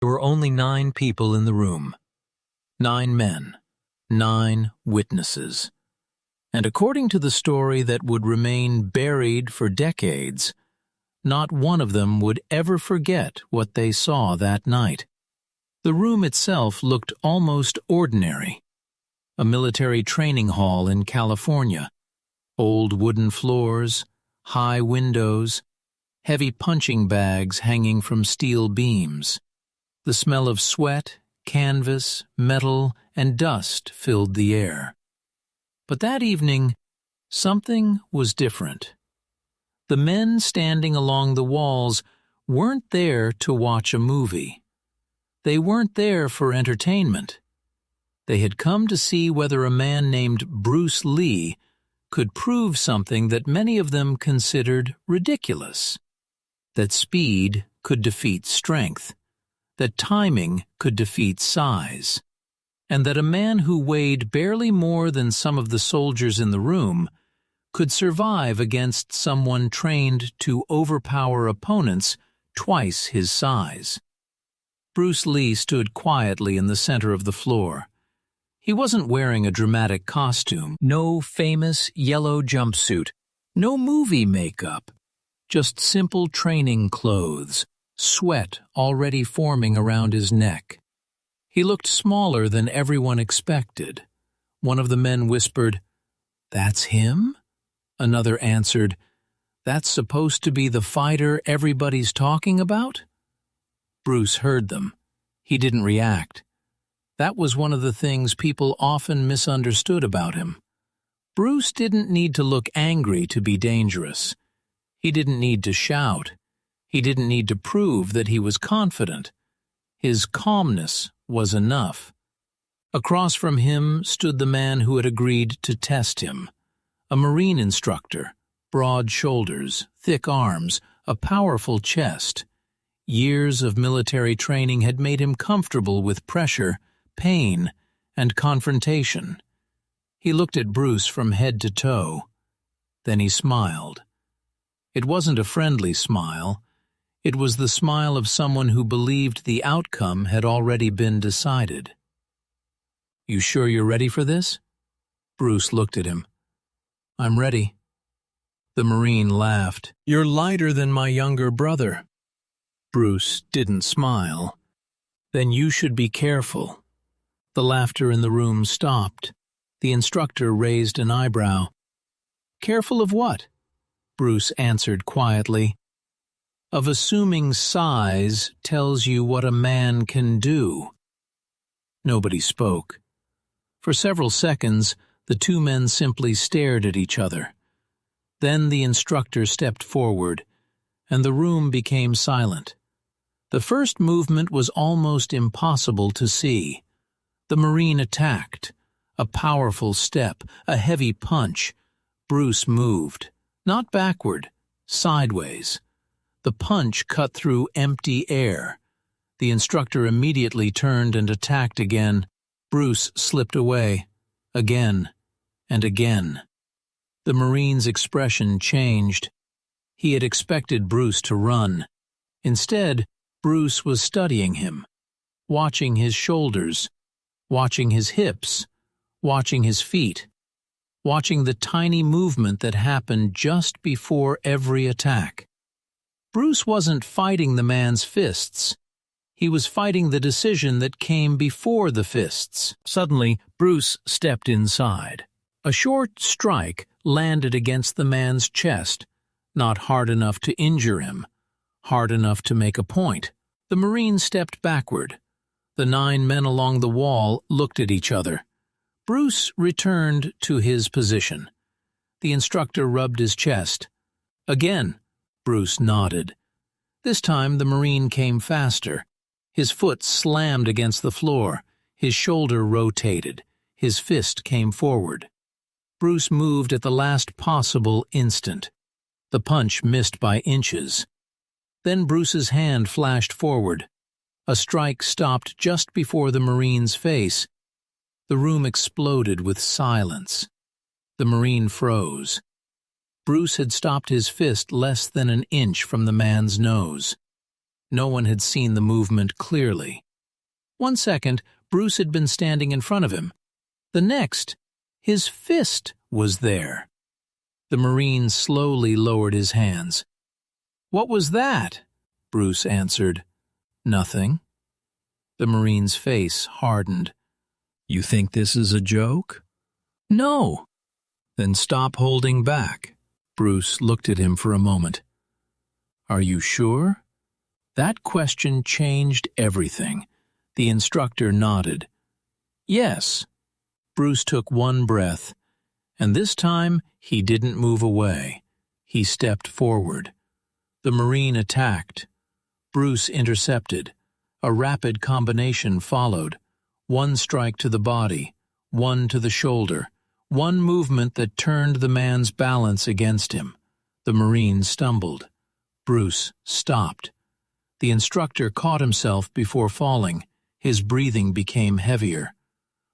There were only 9 people in the room. 9 men, 9 witnesses. And according to the story that would remain buried for decades, not one of them would ever forget what they saw that night. The room itself looked almost ordinary. A military training hall in California. Old wooden floors, high windows, heavy punching bags hanging from steel beams. The smell of sweat, canvas, metal, and dust filled the air. But that evening, something was different. The men standing along the walls weren't there to watch a movie. They weren't there for entertainment. They had come to see whether a man named Bruce Lee could prove something that many of them considered ridiculous. That speed could defeat strength. That timing could defeat size. And that a man who weighed barely more than some of the soldiers in the room could survive against someone trained to overpower opponents twice his size. Bruce Lee stood quietly in the center of the floor. He wasn't wearing a dramatic costume, no famous yellow jumpsuit, no movie makeup, just simple training clothes, sweat already forming around his neck. He looked smaller than everyone expected. One of the men whispered, "That's him?" Another answered, "That's supposed to be the fighter everybody's talking about?" Bruce heard them. He didn't react. That was one of the things people often misunderstood about him. Bruce didn't need to look angry to be dangerous. He didn't need to shout. He didn't need to prove that he was confident. His calmness was enough. Across from him stood the man who had agreed to test him. A Marine instructor, broad shoulders, thick arms, a powerful chest. Years of military training had made him comfortable with pressure, pain, and confrontation. He looked at Bruce from head to toe. Then he smiled. It wasn't a friendly smile. It was the smile of someone who believed the outcome had already been decided. "You sure you're ready for this?" Bruce looked at him. "I'm ready." The Marine laughed. "You're lighter than my younger brother." Bruce didn't smile. "Then you should be careful." The laughter in the room stopped. The instructor raised an eyebrow. "Careful of what?" Bruce answered quietly. "Of assuming size tells you what a man can do." Nobody spoke. For several seconds, the 2 men simply stared at each other. Then the instructor stepped forward, and the room became silent. The first movement was almost impossible to see. The Marine attacked. A powerful step, a heavy punch. Bruce moved. Not backward, sideways. The punch cut through empty air. The instructor immediately turned and attacked again. Bruce slipped away. Again and again. The Marine's expression changed. He had expected Bruce to run. Instead, Bruce was studying him, watching his shoulders, watching his hips, watching his feet, watching the tiny movement that happened just before every attack. Bruce wasn't fighting the man's fists. He was fighting the decision that came before the fists. Suddenly, Bruce stepped inside. A short strike landed against the man's chest, not hard enough to injure him, hard enough to make a point. The Marine stepped backward. The 9 men along the wall looked at each other. Bruce returned to his position. The instructor rubbed his chest. "Again," Bruce nodded. This time the Marine came faster. His foot slammed against the floor. His shoulder rotated. His fist came forward. Bruce moved at the last possible instant. The punch missed by inches. Then Bruce's hand flashed forward. A strike stopped just before the Marine's face. The room exploded with silence. The Marine froze. Bruce had stopped his fist less than an inch from the man's nose. No one had seen the movement clearly. 1 second, Bruce had been standing in front of him. The next, his fist was there. The Marine slowly lowered his hands. "What was that?" Bruce answered. "Nothing." The Marine's face hardened. "You think this is a joke?" "No." "Then stop holding back." Bruce looked at him for a moment. "Are you sure?" That question changed everything. The instructor nodded. "Yes." Bruce took one breath, and this time he didn't move away. He stepped forward. The Marine attacked. Bruce intercepted. A rapid combination followed. One strike to the body, one to the shoulder, one movement that turned the man's balance against him. The Marine stumbled. Bruce stopped. The instructor caught himself before falling. His breathing became heavier.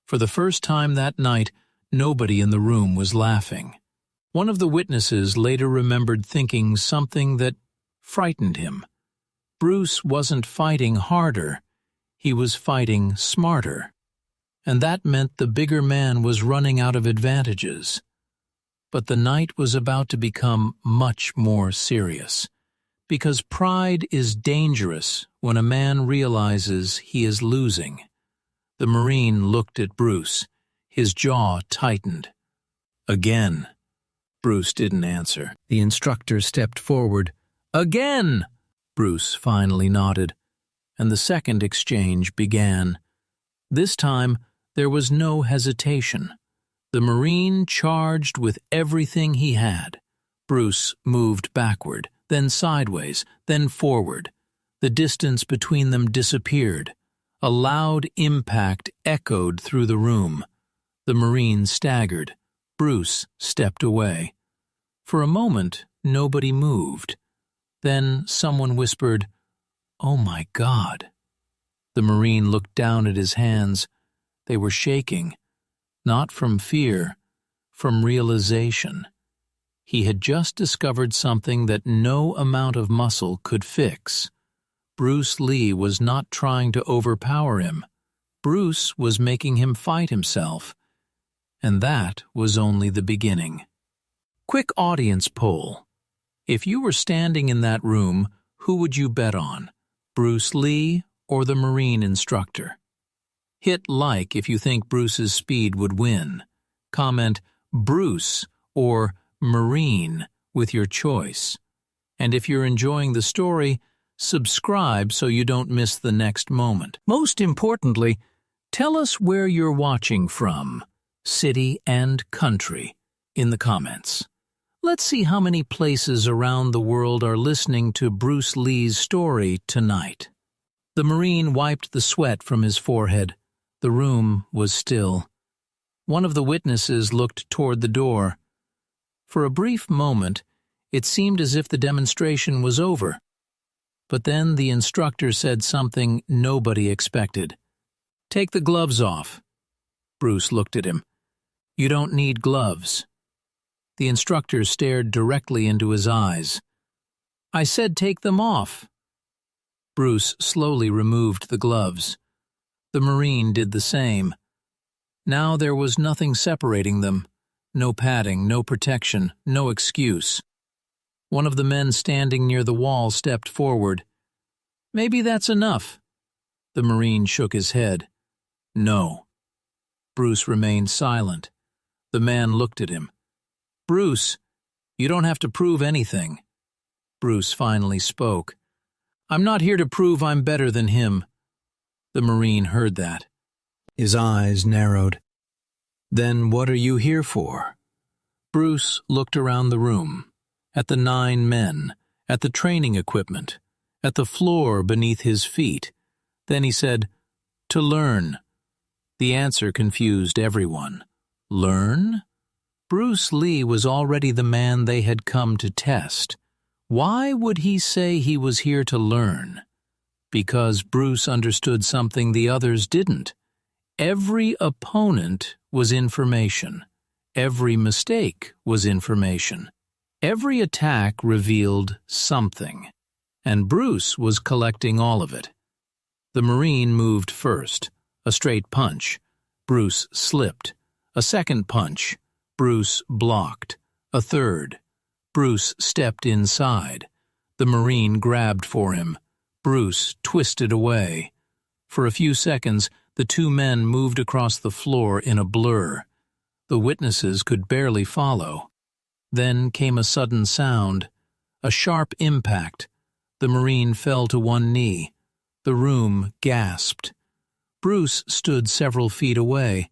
For the first time that night, nobody in the room was laughing. One of the witnesses later remembered thinking something that frightened him. Bruce wasn't fighting harder, he was fighting smarter. And that meant the bigger man was running out of advantages. But the night was about to become much more serious. Because pride is dangerous when a man realizes he is losing. The Marine looked at Bruce. His jaw tightened. "Again." Bruce didn't answer. The instructor stepped forward. "Again!" Bruce finally nodded, and the second exchange began. This time, there was no hesitation. The Marine charged with everything he had. Bruce moved backward, then sideways, then forward. The distance between them disappeared. A loud impact echoed through the room. The Marine staggered. Bruce stepped away. For a moment, nobody moved. Then someone whispered, "Oh my God." The Marine looked down at his hands. They were shaking, not from fear, from realization. He had just discovered something that no amount of muscle could fix. Bruce Lee was not trying to overpower him. Bruce was making him fight himself. And that was only the beginning. Quick audience poll. If you were standing in that room, who would you bet on? Bruce Lee or the Marine instructor? Hit like if you think Bruce's speed would win. Comment Bruce or Marine with your choice. And if you're enjoying the story, subscribe so you don't miss the next moment. Most importantly, tell us where you're watching from, city and country, in the comments. Let's see how many places around the world are listening to Bruce Lee's story tonight. The Marine wiped the sweat from his forehead. The room was still. One of the witnesses looked toward the door. For a brief moment, it seemed as if the demonstration was over. But then the instructor said something nobody expected. "Take the gloves off." Bruce looked at him. "You don't need gloves." The instructor stared directly into his eyes. "I said take them off." Bruce slowly removed the gloves. The Marine did the same. Now there was nothing separating them. No padding, no protection, no excuse. One of the men standing near the wall stepped forward. "Maybe that's enough." The Marine shook his head. "No." Bruce remained silent. The man looked at him. "Bruce, you don't have to prove anything." Bruce finally spoke. "I'm not here to prove I'm better than him." The Marine heard that. His eyes narrowed. "Then what are you here for?" Bruce looked around the room, at the 9 men, at the training equipment, at the floor beneath his feet. Then he said, "To learn." The answer confused everyone. Learn? Bruce Lee was already the man they had come to test. Why would he say he was here to learn? Because Bruce understood something the others didn't. Every opponent was information. Every mistake was information. Every attack revealed something. and Bruce was collecting all of it. The Marine moved first, a straight punch. Bruce slipped. A second punch. Bruce blocked. A third. Bruce stepped inside. The Marine grabbed for him. Bruce twisted away. For a few seconds, the two men moved across the floor in a blur. The witnesses could barely follow. Then came a sudden sound, a sharp impact. The Marine fell to one knee. The room gasped. Bruce stood several feet away.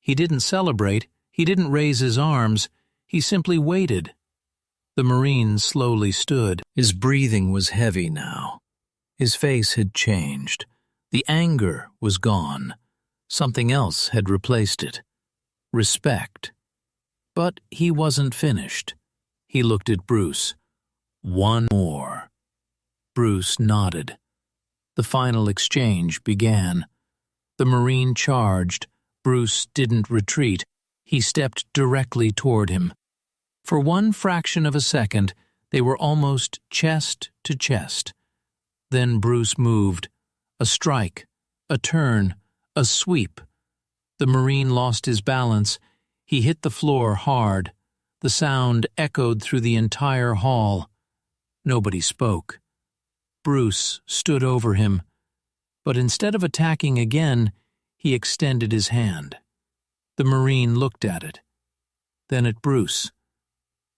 He didn't celebrate. He didn't raise his arms. He simply waited. The Marine slowly stood. His breathing was heavy now. His face had changed. The anger was gone. Something else had replaced it. Respect. But he wasn't finished. He looked at Bruce. One more. Bruce nodded. The final exchange began. The Marine charged. Bruce didn't retreat. He stepped directly toward him. For one fraction of a second, they were almost chest to chest. Then Bruce moved. A strike, a turn, a sweep. The Marine lost his balance. He hit the floor hard. The sound echoed through the entire hall. Nobody spoke. Bruce stood over him, but instead of attacking again, he extended his hand. The Marine looked at it, then at Bruce.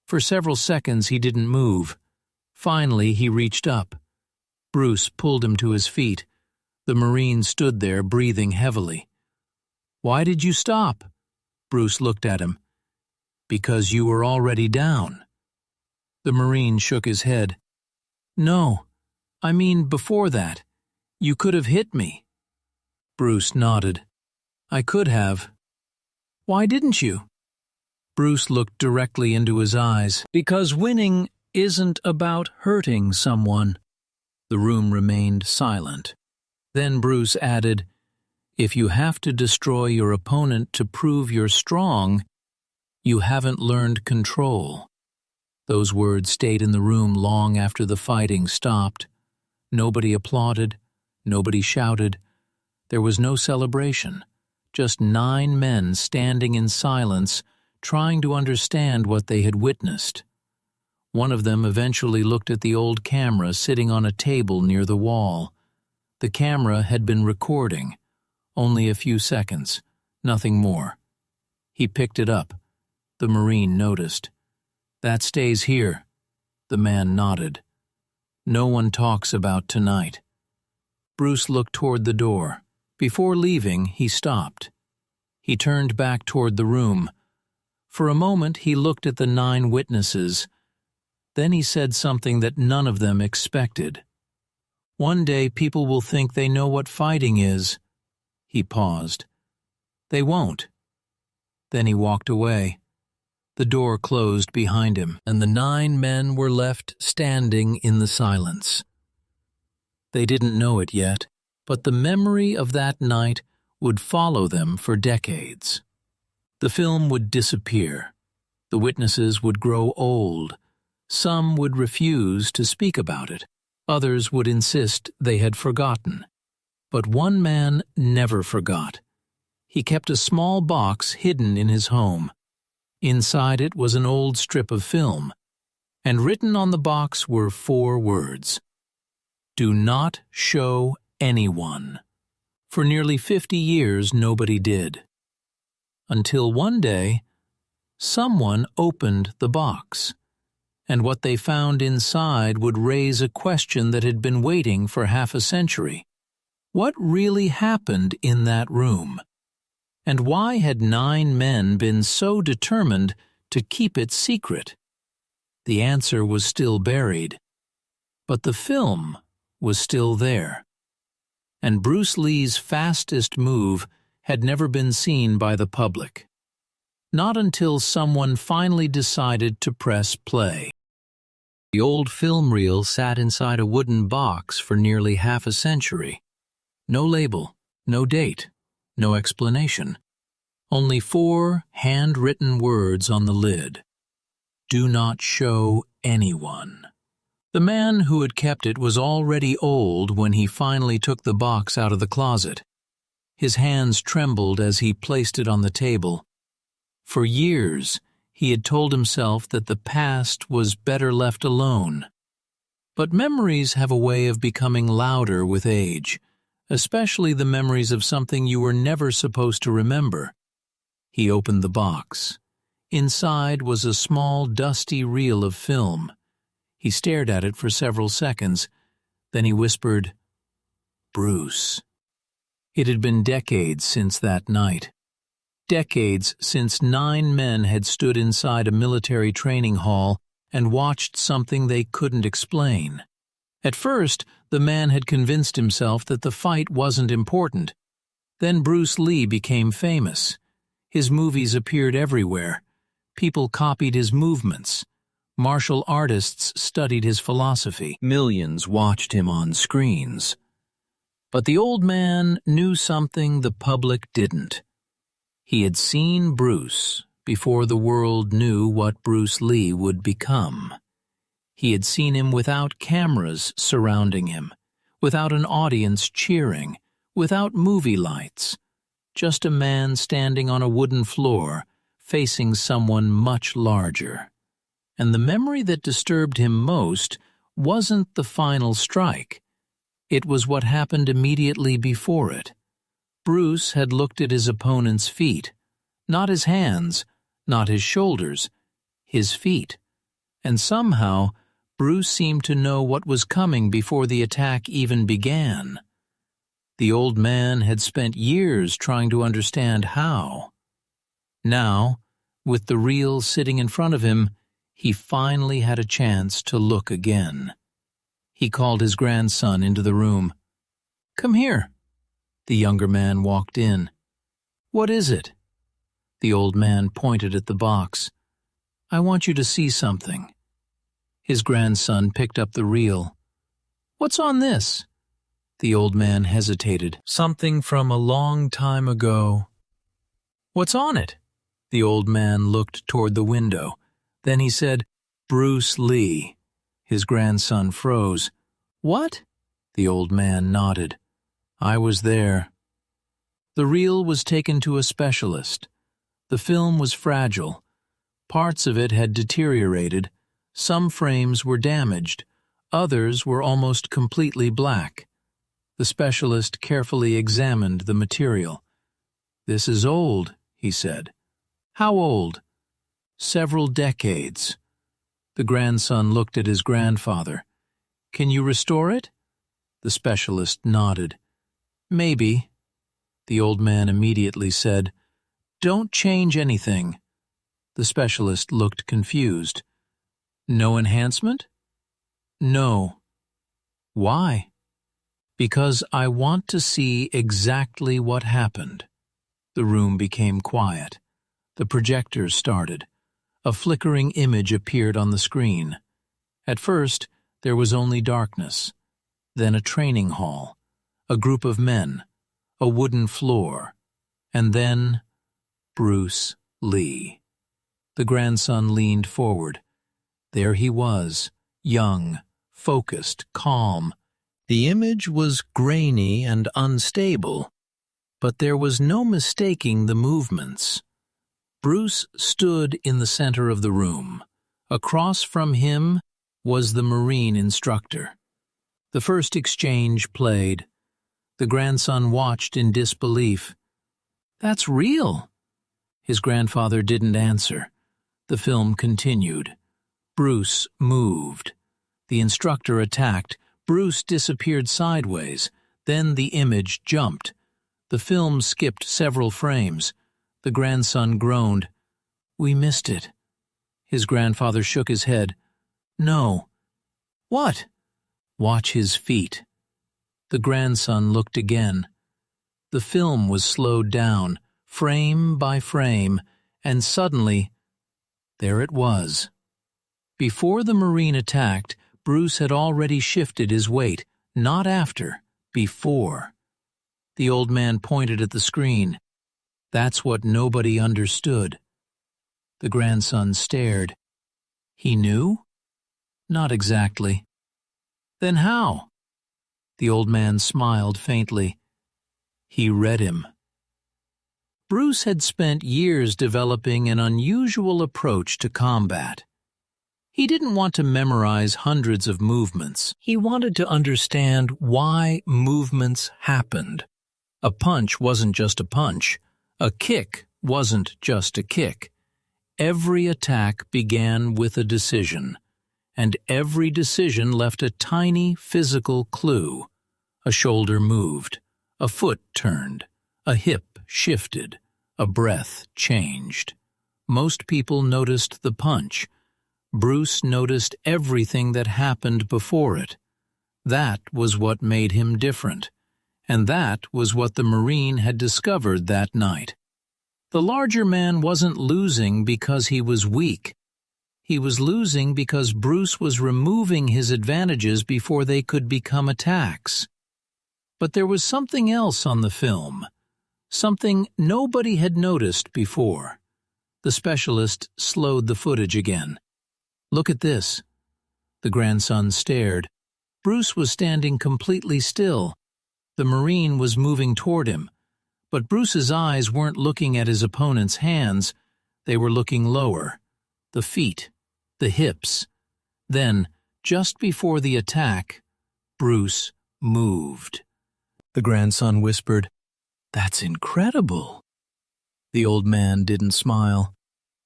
For several seconds he didn't move. Finally he reached up. Bruce pulled him to his feet. The Marine stood there, breathing heavily. "Why did you stop?" Bruce looked at him. "Because you were already down." The Marine shook his head. "No, I mean before that. You could have hit me." Bruce nodded. "I could have." "Why didn't you?" Bruce looked directly into his eyes. "Because winning isn't about hurting someone." The room remained silent. Then Bruce added, "If you have to destroy your opponent to prove you're strong, you haven't learned control." Those words stayed in the room long after the fighting stopped. Nobody applauded. Nobody shouted. There was no celebration. Just 9 men standing in silence, trying to understand what they had witnessed. One of them eventually looked at the old camera sitting on a table near the wall. The camera had been recording. Only a few seconds, nothing more. He picked it up. The Marine noticed. "That stays here." The man nodded. "No one talks about tonight." Bruce looked toward the door. Before leaving, he stopped. He turned back toward the room. For a moment, he looked at the 9 witnesses. Then he said something that none of them expected. "One day people will think they know what fighting is." He paused. "They won't." Then he walked away. The door closed behind him, and the 9 men were left standing in the silence. They didn't know it yet, but the memory of that night would follow them for decades. The film would disappear. The witnesses would grow old. Some would refuse to speak about it. Others would insist they had forgotten. But one man never forgot. He kept a small box hidden in his home. Inside it was an old strip of film, and written on the box were 4 words: "Do not show anyone." For nearly 50 years nobody did. Until one day, someone opened the box, and what they found inside would raise a question that had been waiting for half a century. What really happened in that room? And why had 9 men been so determined to keep it secret? The answer was still buried, but the film was still there. And Bruce Lee's fastest move had never been seen by the public. Not until someone finally decided to press play. The old film reel sat inside a wooden box for nearly half a century. No label, no date, no explanation. Only 4 handwritten words on the lid. "Do not show anyone." The man who had kept it was already old when he finally took the box out of the closet. His hands trembled as he placed it on the table. For years, he had told himself that the past was better left alone. But memories have a way of becoming louder with age, especially the memories of something you were never supposed to remember. He opened the box. Inside was a small, dusty reel of film. He stared at it for several seconds. Then he whispered, "Bruce." It had been decades since that night. Decades since 9 men had stood inside a military training hall and watched something they couldn't explain. At first, the man had convinced himself that the fight wasn't important. Then Bruce Lee became famous. His movies appeared everywhere. People copied his movements. Martial artists studied his philosophy. Millions watched him on screens. But the old man knew something the public didn't. He had seen Bruce before the world knew what Bruce Lee would become. He had seen him without cameras surrounding him, without an audience cheering, without movie lights. Just a man standing on a wooden floor, facing someone much larger. And the memory that disturbed him most wasn't the final strike. It was what happened immediately before it. Bruce had looked at his opponent's feet, not his hands, not his shoulders, his feet. And somehow, Bruce seemed to know what was coming before the attack even began. The old man had spent years trying to understand how. Now, with the reel sitting in front of him, he finally had a chance to look again. He called his grandson into the room. "Come here." The younger man walked in. "What is it?" The old man pointed at the box. "I want you to see something." His grandson picked up the reel. "What's on this?" The old man hesitated. "Something from a long time ago." "What's on it?" The old man looked toward the window. Then he said, "Bruce Lee." His grandson froze. "What?" The old man nodded. "I was there." The reel was taken to a specialist. The film was fragile. Parts of it had deteriorated. Some frames were damaged. Others were almost completely black. The specialist carefully examined the material. "This is old," he said. "How old?" "Several decades." The grandson looked at his grandfather. "Can you restore it?" The specialist nodded. "Maybe." The old man immediately said, "Don't change anything." The specialist looked confused. "No enhancement?" "No." "Why?" "Because I want to see exactly what happened." The room became quiet. The projector started. A flickering image appeared on the screen. At first, there was only darkness. Then a training hall, a group of men, a wooden floor, and then Bruce Lee. The grandson leaned forward. There he was, young, focused, calm. The image was grainy and unstable, but there was no mistaking the movements. Bruce stood in the center of the room. Across from him was the Marine instructor. The first exchange played. The grandson watched in disbelief. "That's real." His grandfather didn't answer. The film continued. Bruce moved. The instructor attacked. Bruce disappeared sideways. Then the image jumped. The film skipped several frames. The grandson groaned. "We missed it." His grandfather shook his head. "No." "What?" "Watch his feet." The grandson looked again. The film was slowed down, frame by frame, and suddenly, there it was. Before the Marine attacked, Bruce had already shifted his weight, not after, before. The old man pointed at the screen. That's what nobody understood. The grandson stared. He knew? Not exactly. Then how? The old man smiled faintly. He read him. Bruce had spent years developing an unusual approach to combat. He didn't want to memorize hundreds of movements. He wanted to understand why movements happened. A punch wasn't just a punch. A kick wasn't just a kick. Every attack began with a decision, and every decision left a tiny physical clue. A shoulder moved, a foot turned, a hip shifted, a breath changed. Most people noticed the punch. Bruce noticed everything that happened before it. That was what made him different, and that was what the Marine had discovered that night. The larger man wasn't losing because he was weak. He was losing because Bruce was removing his advantages before they could become attacks. But there was something else on the film, something nobody had noticed before. The specialist slowed the footage again. "Look at this." The grandson stared. Bruce was standing completely still. The Marine was moving toward him. But Bruce's eyes weren't looking at his opponent's hands. They were looking lower. The feet, the hips. Then, just before the attack, Bruce moved. The grandson whispered, "That's incredible." The old man didn't smile.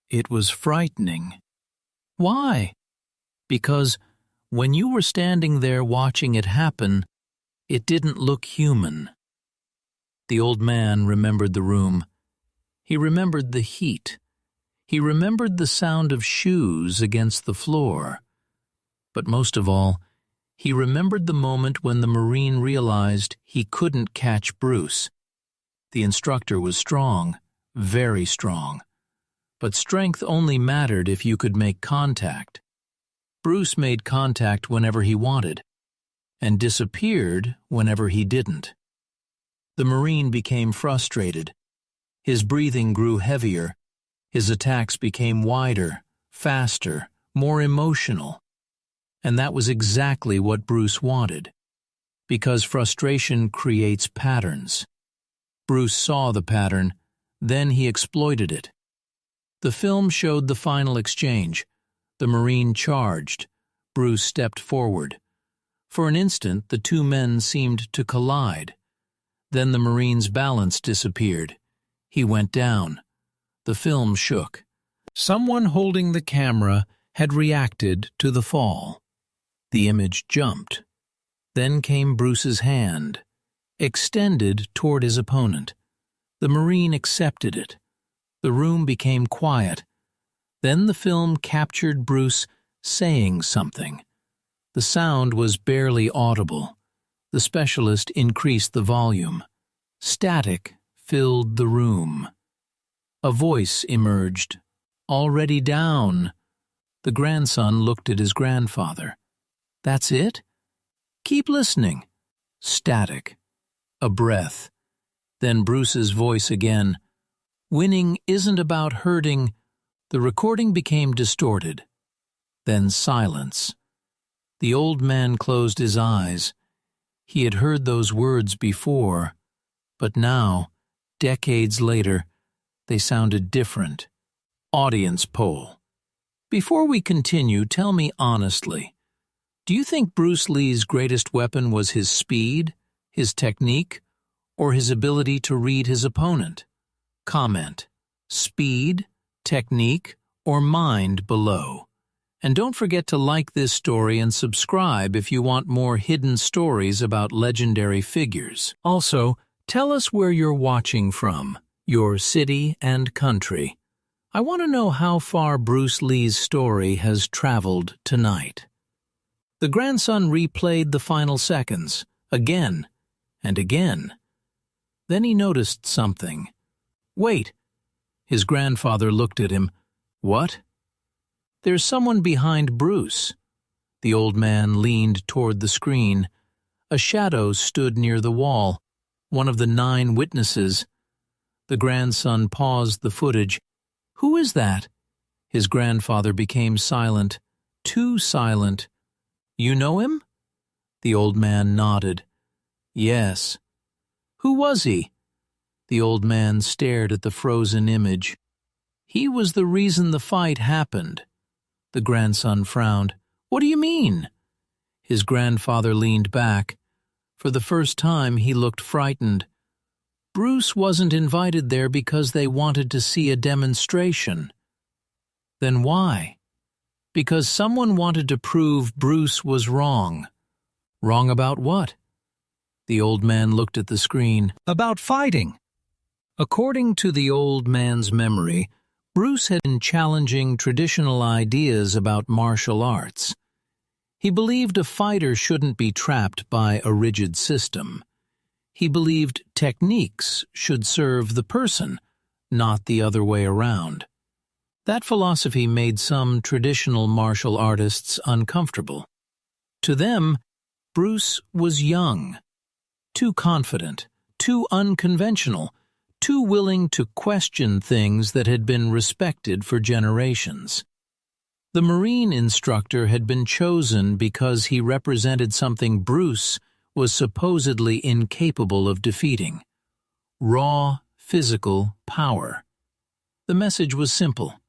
It was frightening. Why? Because when you were standing there watching it happen, it didn't look human. The old man remembered the room. He remembered the heat. He remembered the sound of shoes against the floor. But most of all, he remembered the moment when the Marine realized he couldn't catch Bruce. The instructor was strong, very strong. But strength only mattered if you could make contact. Bruce made contact whenever he wanted, and disappeared whenever he didn't. The Marine became frustrated. His breathing grew heavier. His attacks became wider, faster, more emotional. And that was exactly what Bruce wanted. Because frustration creates patterns. Bruce saw the pattern, then he exploited it. The film showed the final exchange. The Marine charged. Bruce stepped forward. For an instant, the two men seemed to collide. Then the Marine's balance disappeared. He went down. The film shook. Someone holding the camera had reacted to the fall. The image jumped. Then came Bruce's hand, extended toward his opponent. The Marine accepted it. The room became quiet. Then the film captured Bruce saying something. The sound was barely audible. The specialist increased the volume. Static filled the room. A voice emerged. "Already down." The grandson looked at his grandfather. "That's it?" "Keep listening." Static. A breath. Then Bruce's voice again. "Winning isn't about hurting." The recording became distorted. Then silence. The old man closed his eyes. He had heard those words before, but now, decades later, they sounded different. Audience poll. Before we continue, tell me honestly, do you think Bruce Lee's greatest weapon was his speed, his technique, or his ability to read his opponent? Comment. Speed, technique, or mind below. And don't forget to like this story and subscribe if you want more hidden stories about legendary figures. Also, tell us where you're watching from, your city and country. I want to know how far Bruce Lee's story has traveled tonight. The grandson replayed the final seconds, again and again. Then he noticed something. "Wait." His grandfather looked at him. "What?" "There's someone behind Bruce." The old man leaned toward the screen. A shadow stood near the wall, one of the 9 witnesses. The grandson paused the footage. "Who is that?" His grandfather became silent, too silent. "You know him?" The old man nodded. Yes. Who was he? The old man stared at the frozen image. He was the reason the fight happened. The grandson frowned. What do you mean? His grandfather leaned back. For the first time, he looked frightened. Bruce wasn't invited there because they wanted to see a demonstration. Then why? Because someone wanted to prove Bruce was wrong. Wrong about what? The old man looked at the screen. About fighting. According to the old man's memory, Bruce had been challenging traditional ideas about martial arts. He believed a fighter shouldn't be trapped by a rigid system. He believed techniques should serve the person, not the other way around. That philosophy made some traditional martial artists uncomfortable. To them, Bruce was young, too confident, too unconventional, too willing to question things that had been respected for generations. The Marine instructor had been chosen because he represented something Bruce was supposedly incapable of defeating: raw, physical power. The message was simple.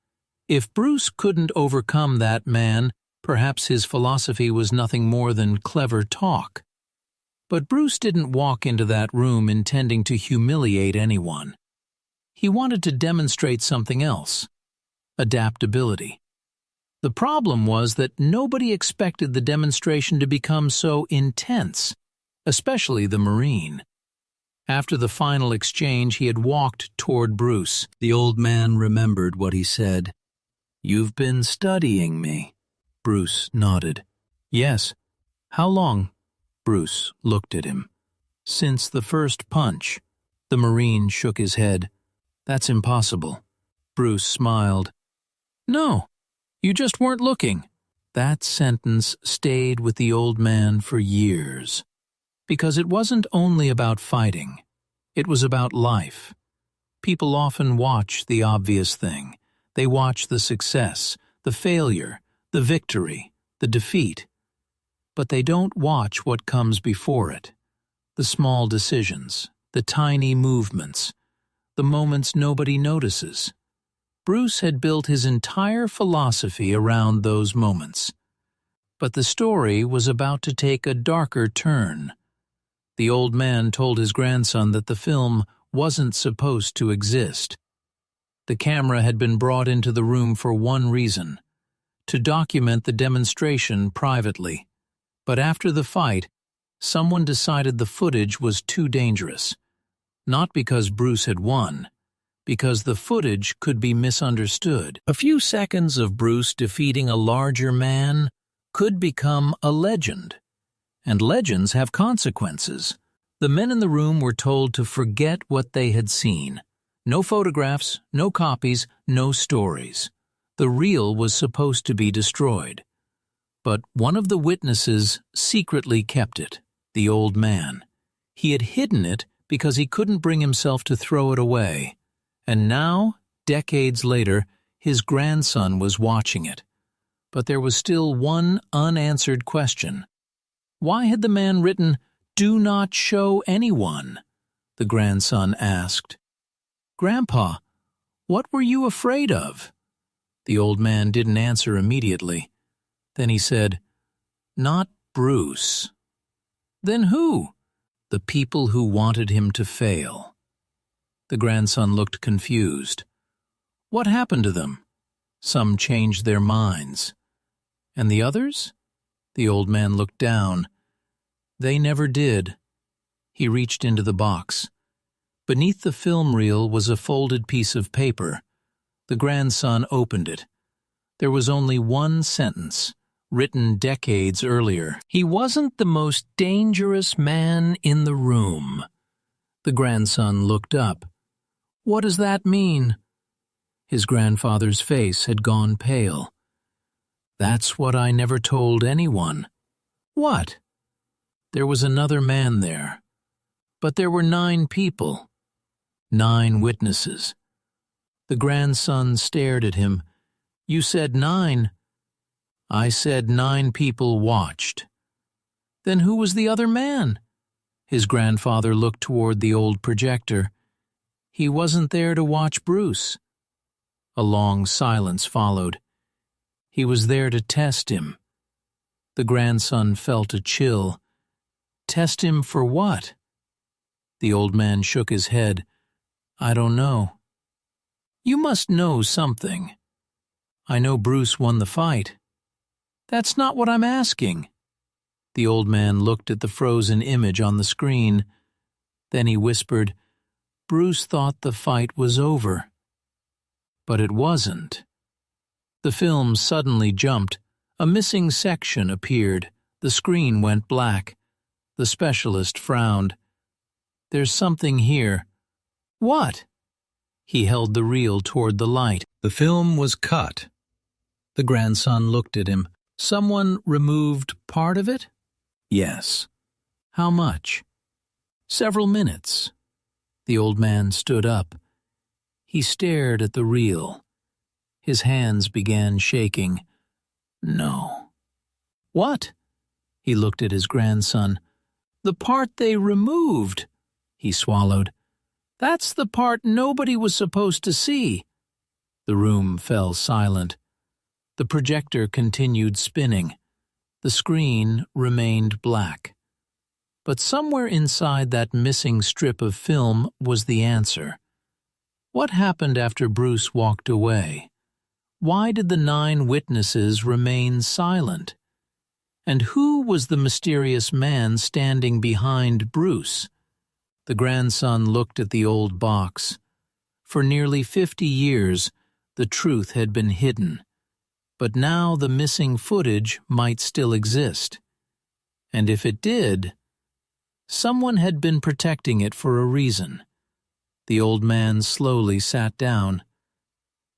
If Bruce couldn't overcome that man, perhaps his philosophy was nothing more than clever talk. But Bruce didn't walk into that room intending to humiliate anyone. He wanted to demonstrate something else: adaptability. The problem was that nobody expected the demonstration to become so intense, especially the Marine. After the final exchange, he had walked toward Bruce. The old man remembered what he said. "You've been studying me." Bruce nodded. "Yes." "How long?" Bruce looked at him. "Since the first punch." The Marine shook his head. "That's impossible." Bruce smiled. "No, you just weren't looking." That sentence stayed with the old man for years. Because it wasn't only about fighting. It was about life. People often watch the obvious thing. They watch the success, the failure, the victory, the defeat. But they don't watch what comes before it. The small decisions, the tiny movements, the moments nobody notices. Bruce had built his entire philosophy around those moments. But the story was about to take a darker turn. The old man told his grandson that the film wasn't supposed to exist. The camera had been brought into the room for one reason: to document the demonstration privately. But after the fight, someone decided the footage was too dangerous. Not because Bruce had won, because the footage could be misunderstood. A few seconds of Bruce defeating a larger man could become a legend. And legends have consequences. The men in the room were told to forget what they had seen. No photographs, no copies, no stories. The reel was supposed to be destroyed. But one of the witnesses secretly kept it, the old man. He had hidden it because he couldn't bring himself to throw it away. And now, decades later, his grandson was watching it. But there was still one unanswered question. Why had the man written, "Do not show anyone"? The grandson asked. "Grandpa, what were you afraid of?" The old man didn't answer immediately. Then he said, "Not Bruce." "Then who?" "The people who wanted him to fail." The grandson looked confused. "What happened to them?" "Some changed their minds." "And the others?" The old man looked down. "They never did." He reached into the box. Beneath the film reel was a folded piece of paper. The grandson opened it. There was only one sentence, written decades earlier. "He wasn't the most dangerous man in the room." The grandson looked up. "What does that mean?" His grandfather's face had gone pale. "That's what I never told anyone." "What?" "There was another man there. But there were 9 people. 9 witnesses." The grandson stared at him. "You said 9. "I said 9 people watched." Then who was the other man? His grandfather looked toward the old projector. He wasn't there to watch Bruce. A long silence followed. He was there to test him. The grandson felt a chill. Test him for what? The old man shook his head. I don't know. You must know something. I know Bruce won the fight. That's not what I'm asking. The old man looked at the frozen image on the screen. Then he whispered, Bruce thought the fight was over. But it wasn't. The film suddenly jumped. A missing section appeared. The screen went black. The specialist frowned. There's something here. What? He held the reel toward the light. The film was cut. The grandson looked at him. Someone removed part of it? Yes. How much? Several minutes. The old man stood up. He stared at the reel. His hands began shaking. No. What? He looked at his grandson. The part they removed. He swallowed. That's the part nobody was supposed to see. The room fell silent. The projector continued spinning. The screen remained black. But somewhere inside that missing strip of film was the answer. What happened after Bruce walked away? Why did the 9 witnesses remain silent? And who was the mysterious man standing behind Bruce? The grandson looked at the old box. For nearly 50 years, the truth had been hidden. But now the missing footage might still exist. And if it did, someone had been protecting it for a reason. The old man slowly sat down.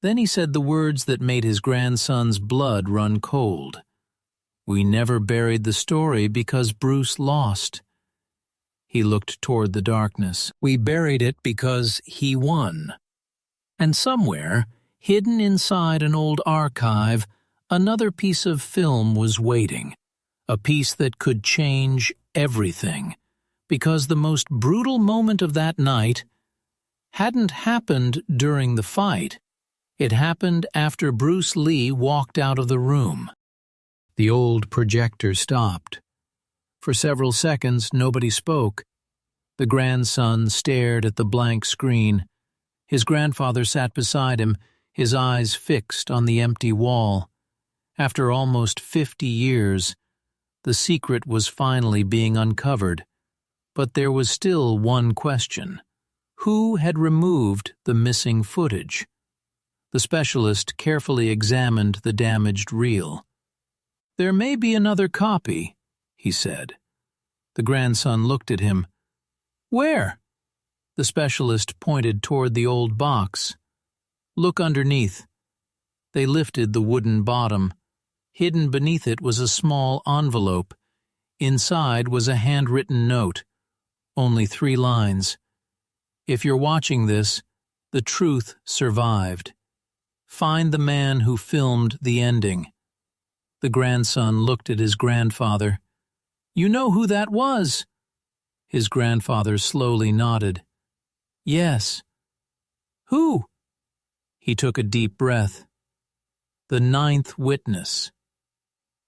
Then he said the words that made his grandson's blood run cold. We never buried the story because Bruce lost. He looked toward the darkness. We buried it because he won. And somewhere, hidden inside an old archive, another piece of film was waiting. A piece that could change everything. Because the most brutal moment of that night hadn't happened during the fight. It happened after Bruce Lee walked out of the room. The old projector stopped. For several seconds, nobody spoke. The grandson stared at the blank screen. His grandfather sat beside him, his eyes fixed on the empty wall. After almost 50 years, the secret was finally being uncovered. But there was still one question. Who had removed the missing footage? The specialist carefully examined the damaged reel. There may be another copy, he said. The grandson looked at him. Where? The specialist pointed toward the old box. Look underneath. They lifted the wooden bottom. Hidden beneath it was a small envelope. Inside was a handwritten note. Only 3 lines. If you're watching this, the truth survived. Find the man who filmed the ending. The grandson looked at his grandfather. You know who that was? His grandfather slowly nodded. Yes. Who? He took a deep breath. The 9th witness.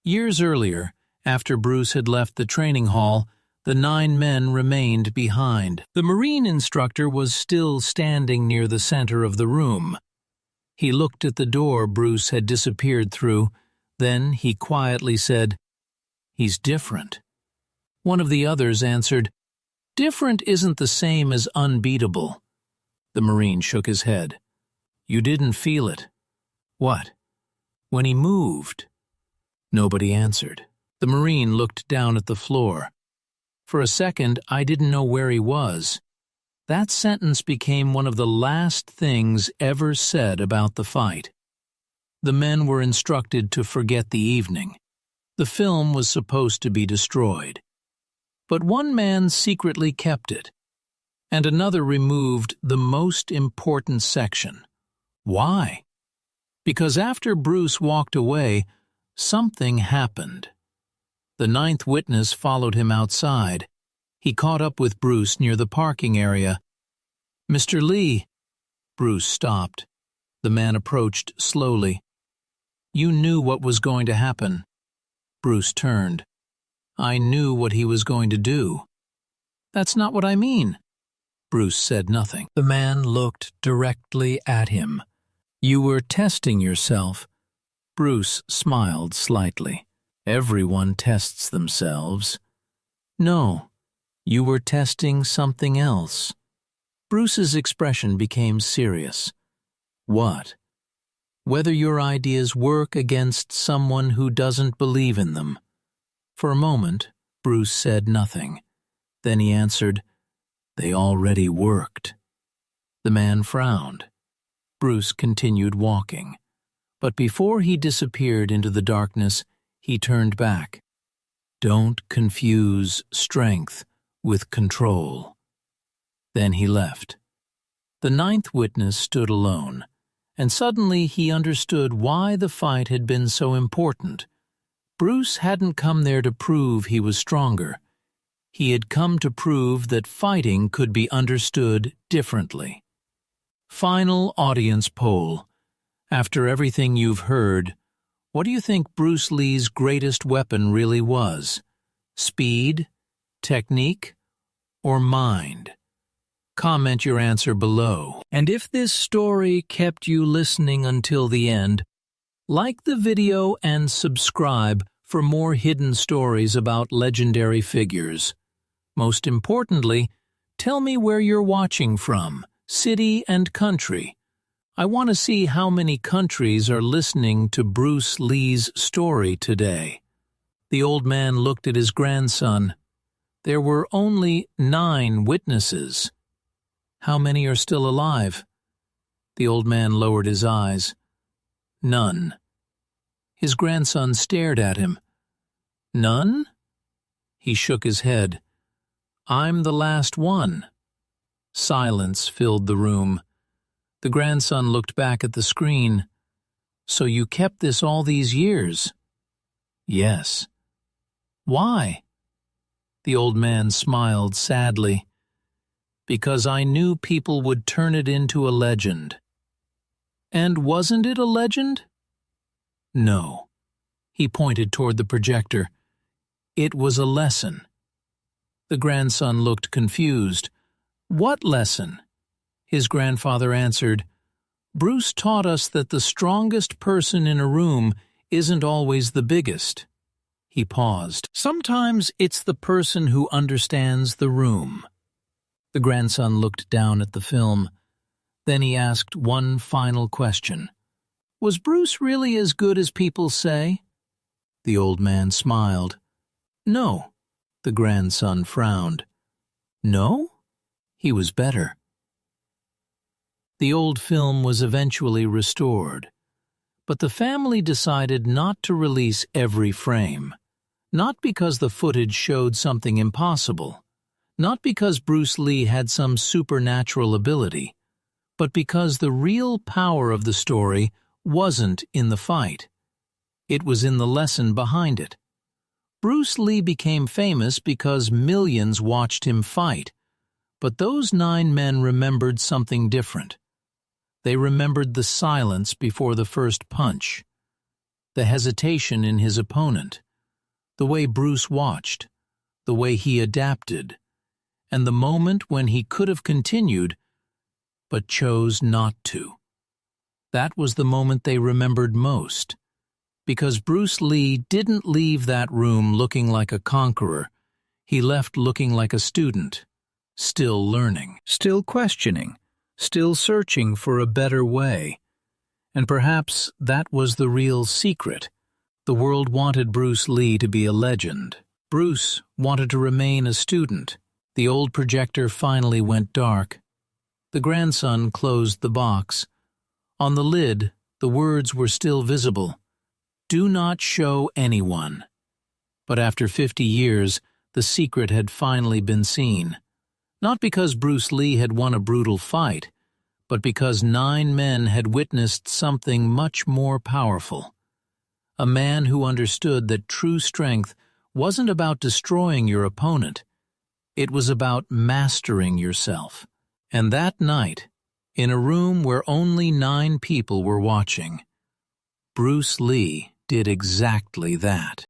Years earlier, after Bruce had left the training hall, the 9 men remained behind. The Marine instructor was still standing near the center of the room. He looked at the door Bruce had disappeared through. Then he quietly said, He's different. One of the others answered, Different isn't the same as unbeatable. The Marine shook his head. You didn't feel it. What? When he moved. Nobody answered. The Marine looked down at the floor. For a second, I didn't know where he was. That sentence became one of the last things ever said about the fight. The men were instructed to forget the evening. The film was supposed to be destroyed. But one man secretly kept it, and another removed the most important section. Why? Because after Bruce walked away, something happened. The ninth witness followed him outside. He caught up with Bruce near the parking area. "Mr. Lee." Bruce stopped. The man approached slowly. "You knew what was going to happen." Bruce turned. "I knew what he was going to do." "That's not what I mean." Bruce said nothing. The man looked directly at him. "You were testing yourself." Bruce smiled slightly. "Everyone tests themselves." "No, you were testing something else." Bruce's expression became serious. "What?" "Whether your ideas work against someone who doesn't believe in them." For a moment, Bruce said nothing. Then he answered, "They already worked." The man frowned. Bruce continued walking. But before he disappeared into the darkness, he turned back. "Don't confuse strength with control." Then he left. The ninth witness stood alone, and suddenly he understood why the fight had been so important. Bruce hadn't come there to prove he was stronger. He had come to prove that fighting could be understood differently. Final audience poll. After everything you've heard, what do you think Bruce Lee's greatest weapon really was? Speed, technique, or mind? Comment your answer below. And if this story kept you listening until the end, like the video and subscribe for more hidden stories about legendary figures. Most importantly, tell me where you're watching from, city and country. I want to see how many countries are listening to Bruce Lee's story today. The old man looked at his grandson. There were only 9 witnesses. How many are still alive? The old man lowered his eyes. None. His grandson stared at him. None? He shook his head. I'm the last one. Silence filled the room. The grandson looked back at the screen. So you kept this all these years? Yes. Why? The old man smiled sadly. Because I knew people would turn it into a legend. And wasn't it a legend? No. He pointed toward the projector. It was a lesson. The grandson looked confused. What lesson? His grandfather answered, Bruce taught us that the strongest person in a room isn't always the biggest. He paused. Sometimes it's the person who understands the room. The grandson looked down at the film. Then he asked one final question. Was Bruce really as good as people say? The old man smiled. No. The grandson frowned. No? He was better. The old film was eventually restored, but the family decided not to release every frame. Not because the footage showed something impossible, not because Bruce Lee had some supernatural ability, but because the real power of the story wasn't in the fight. It was in the lesson behind it. Bruce Lee became famous because millions watched him fight, but those 9 men remembered something different. They remembered the silence before the first punch, the hesitation in his opponent, the way Bruce watched, the way he adapted, and the moment when he could have continued, but chose not to. That was the moment they remembered most, because Bruce Lee didn't leave that room looking like a conqueror. He left looking like a student, still learning, still questioning, still searching for a better way. And perhaps that was the real secret. The world wanted Bruce Lee to be a legend. Bruce wanted to remain a student. The old projector finally went dark. The grandson closed the box. On the lid, the words were still visible. Do not show anyone. But after 50 years, the secret had finally been seen. Not because Bruce Lee had won a brutal fight, but because 9 men had witnessed something much more powerful. A man who understood that true strength wasn't about destroying your opponent. It was about mastering yourself. And that night, in a room where only 9 people were watching, Bruce Lee did exactly that.